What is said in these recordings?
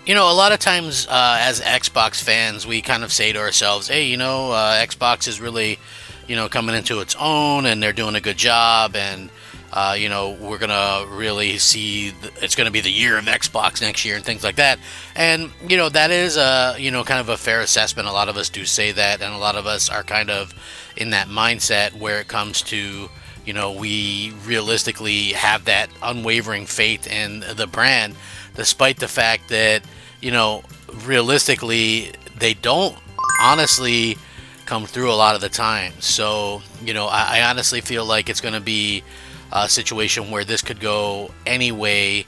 A lot of times as Xbox fans, we kind of say to ourselves, hey, Xbox is really, coming into its own and they're doing a good job. And, we're going to really see, it's going to be the year of Xbox next year and things like that. And, that is, kind of a fair assessment. A lot of us do say that. And a lot of us are kind of in that mindset where it comes to, we realistically have that unwavering faith in the brand, despite the fact that, you know, realistically, they don't honestly come through a lot of the time. So, I honestly feel like it's going to be a situation where this could go any way,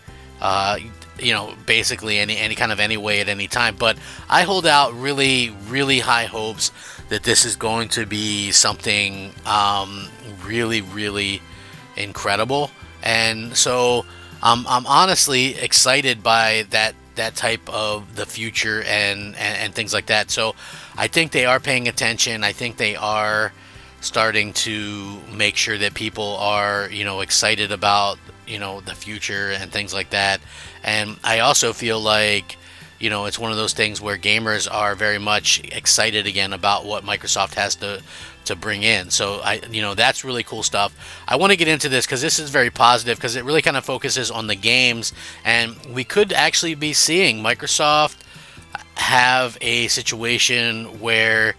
basically any kind of any way at any time. But I hold out really, really high hopes that this is going to be something really, really incredible. And so I'm honestly excited by that type of the future and things like that. So I think they are paying attention. I think they are starting to make sure that people are, excited about, the future and things like that. And I also feel like, it's one of those things where gamers are very much excited again about what Microsoft has to bring in. So that's really cool stuff. I want to get into this because this is very positive because it really kind of focuses on the games, and we could actually be seeing Microsoft have a situation where,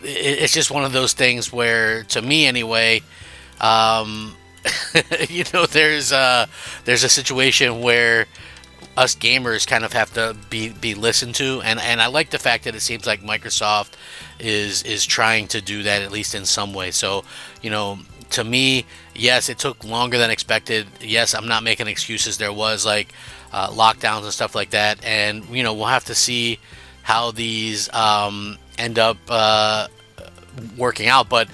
it's just one of those things where, to me anyway, um, there's a situation where us gamers kind of have to be listened to, and I like the fact that it seems like Microsoft is trying to do that at least in some way. So, to me, yes, it took longer than expected. Yes, I'm not making excuses. There was like lockdowns and stuff like that, and we'll have to see how these end up working out. But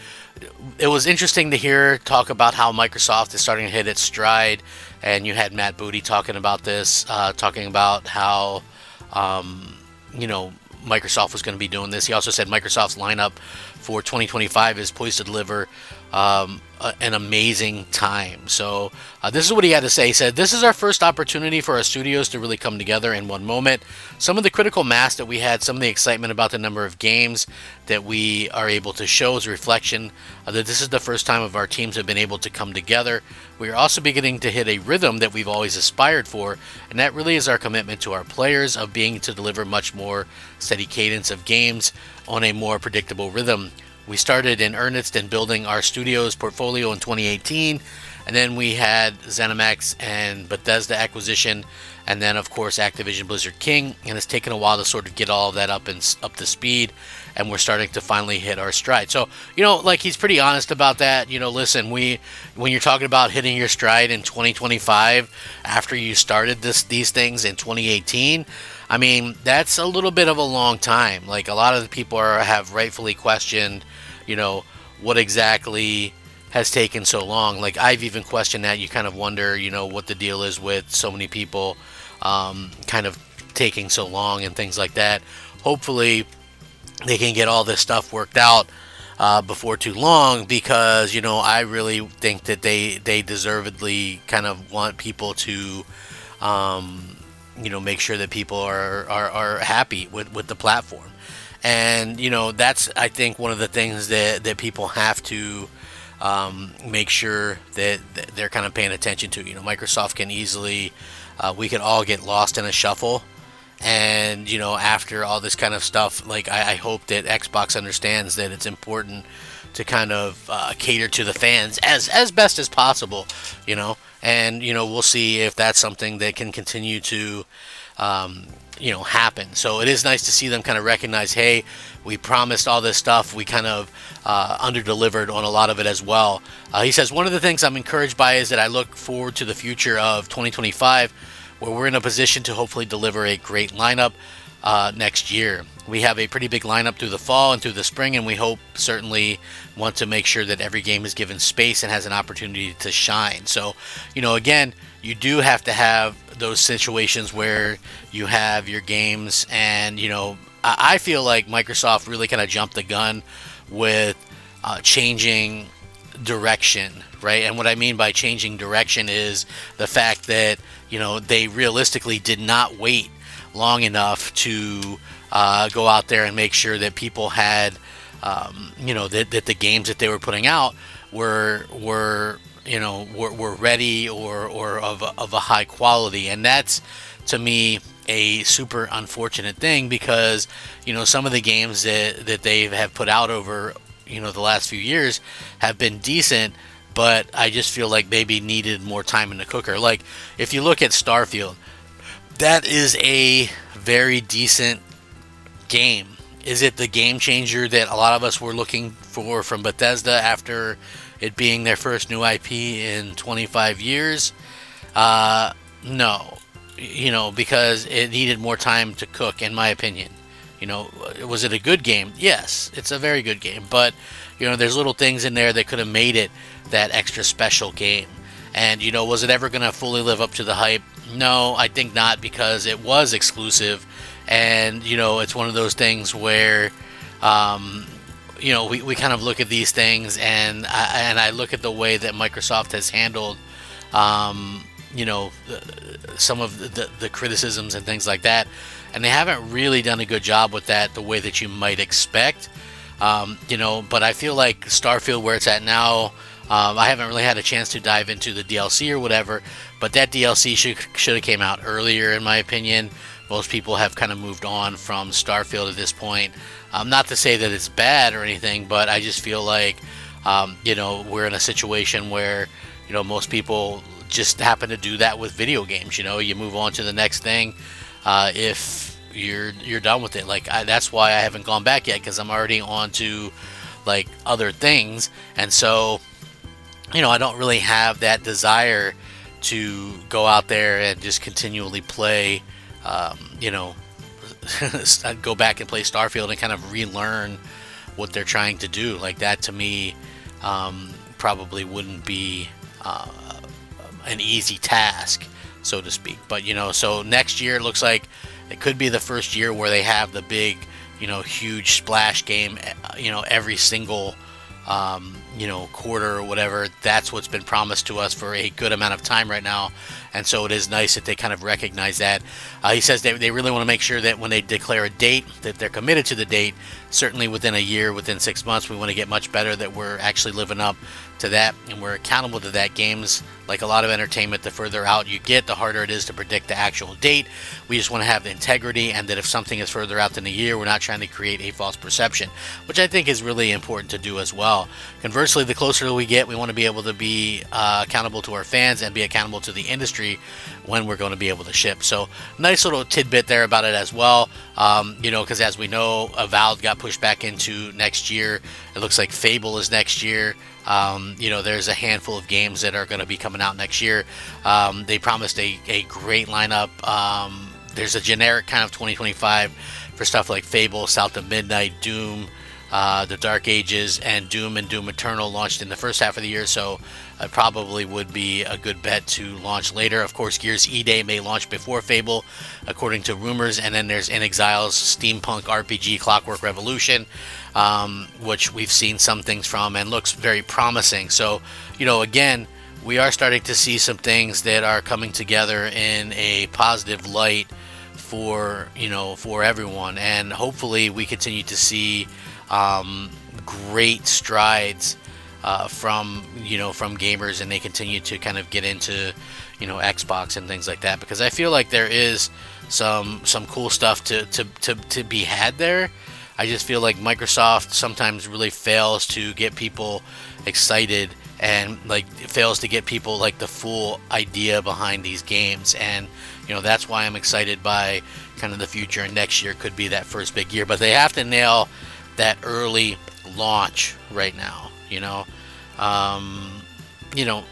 it was interesting to hear talk about how Microsoft is starting to hit its stride, and you had Matt Booty talking about this, talking about how Microsoft was going to be doing this. He also said Microsoft's lineup for 2025 is poised to deliver an amazing time. So this is what he had to say. He said, "This is our first opportunity for our studios to really come together in one moment. Some of the critical mass that we had, some of the excitement about the number of games that we are able to show is a reflection that this is the first time of our teams have been able to come together. We are also beginning to hit a rhythm that we've always aspired for, and that really is our commitment to our players of being to deliver much more steady cadence of games on a more predictable rhythm. We started in earnest in building our studio's portfolio in 2018, and then we had ZeniMax and Bethesda acquisition, and then of course Activision Blizzard King, and it's taken a while to sort of get all of that up to speed, and we're starting to finally hit our stride." So, like he's pretty honest about that. Listen, when you're talking about hitting your stride in 2025 after you started these things in 2018, I mean, that's a little bit of a long time. Like, a lot of the people have rightfully questioned, what exactly has taken so long. Like, I've even questioned that. You kind of wonder, what the deal is with so many people kind of taking so long and things like that. Hopefully, they can get all this stuff worked out before too long, because, I really think that they deservedly kind of want people to make sure that people are happy with the platform. And that's, I think, one of the things that people have to make sure that they're kind of paying attention to. Microsoft can easily, we could all get lost in a shuffle, and after all this kind of stuff, like, I hope that Xbox understands that it's important to kind of cater to the fans as best as possible. And we'll see if that's something that can continue to happen. So it is nice to see them kind of recognize, hey, we promised all this stuff, we kind of under-delivered on a lot of it as well. He says, "One of the things I'm encouraged by is that I look forward to the future of 2025, where we're in a position to hopefully deliver a great lineup next year. We have a pretty big lineup through the fall and through the spring, and we certainly want to make sure that every game is given space and has an opportunity to shine." So, again, you do have to have those situations where you have your games, and, I feel like Microsoft really kind of jumped the gun with changing direction, right? And what I mean by changing direction is the fact that, they realistically did not wait long enough to go out there and make sure that people had, that the games that they were putting out were ready or of a high quality. And that's, to me, a super unfortunate thing, because some of the games that they have put out over the last few years have been decent, but I just feel like maybe needed more time in the cooker. Like, if you look at Starfield, that is a very decent game. Is it the game changer that a lot of us were looking for from Bethesda after it being their first new IP in 25 years? No. Because it needed more time to cook, in my opinion. Was it a good game? Yes, it's a very good game. But, there's little things in there that could have made it that extra special game. And, was it ever going to fully live up to the hype? No, I think not, because it was exclusive. And, it's one of those things where, we kind of look at these things, and I look at the way that Microsoft has handled, some of the criticisms and things like that. And they haven't really done a good job with that the way that you might expect. But I feel like Starfield, where it's at now, I haven't really had a chance to dive into the DLC or whatever, but that DLC should have came out earlier, in my opinion. Most people have kind of moved on from Starfield at this point. Not to say that it's bad or anything, but I just feel like, we're in a situation where, most people just happen to do that with video games. You move on to the next thing if you're done with it. Like, that's why I haven't gone back yet, because I'm already on to like other things, and so I don't really have that desire to go out there and just continually play. Go back and play Starfield and kind of relearn what they're trying to do. Like, that to me probably wouldn't be an easy task, so to speak. But so next year it looks like it could be the first year where they have the big, huge splash game, every single quarter or whatever. That's what's been promised to us for a good amount of time right now. And so it is nice that they kind of recognize that. He says they really want to make sure that when they declare a date, that they're committed to the date. Certainly within a year, within 6 months, we want to get much better, that we're actually living up to that and we're accountable to that. Games, like a lot of entertainment, the further out you get, the harder it is to predict the actual date. We just want to have the integrity, and that if something is further out than a year, we're not trying to create a false perception, which I think is really important to do as well. Conversely, the closer we get, we want to be able to be accountable to our fans and be accountable to the industry when we're going to be able to ship. So nice little tidbit there about it as well. Because as we know, Avowed got pushed back into next year. It looks like Fable is next year. There's a handful of games that are going to be coming out next year. They promised a great lineup. There's a generic kind of 2025 for stuff like Fable, South of Midnight, Doom, The Dark Ages, and Doom Eternal launched in the first half of the year, so it probably would be a good bet to launch later. Of course, Gears E-Day may launch before Fable, according to rumors, and then there's In Exile's steampunk RPG Clockwork Revolution, which we've seen some things from and looks very promising. So, again, we are starting to see some things that are coming together in a positive light for everyone, and hopefully we continue to see great strides from gamers, and they continue to kind of get into Xbox and things like that, because I feel like there is some cool stuff to be had there. I just feel like Microsoft sometimes really fails to get people excited, and fails to get people the full idea behind these games. And that's why I'm excited by kind of the future, and next year could be that first big year, but they have to nail that early launch right now.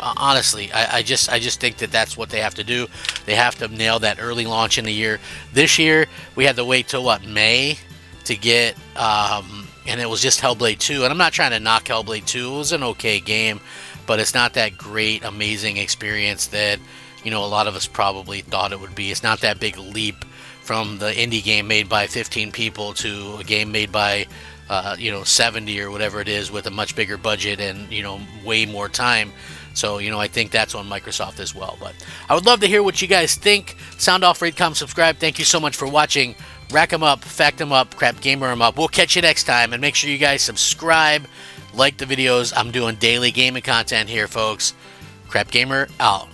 Honestly, I just think that that's what they have to do. They have to nail that early launch in the year. This year we had to wait till May to get and it was just Hellblade 2, and I'm not trying to knock Hellblade 2. It was an okay game, but it's not that great, amazing experience that a lot of us probably thought it would be. It's not that big leap from the indie game made by 15 people to a game made by you know, 70 or whatever it is with a much bigger budget and, you know, way more time. So, you know, I think that's on Microsoft as well. But I would love to hear what you guys think. Sound off, rate, comment, subscribe. Thank you so much for watching. Rack 'em up, fact 'em up, crap gamer 'em up. We'll catch you next time, and make sure you guys subscribe, like the videos. I'm doing daily gaming content here, folks. Crap gamer out.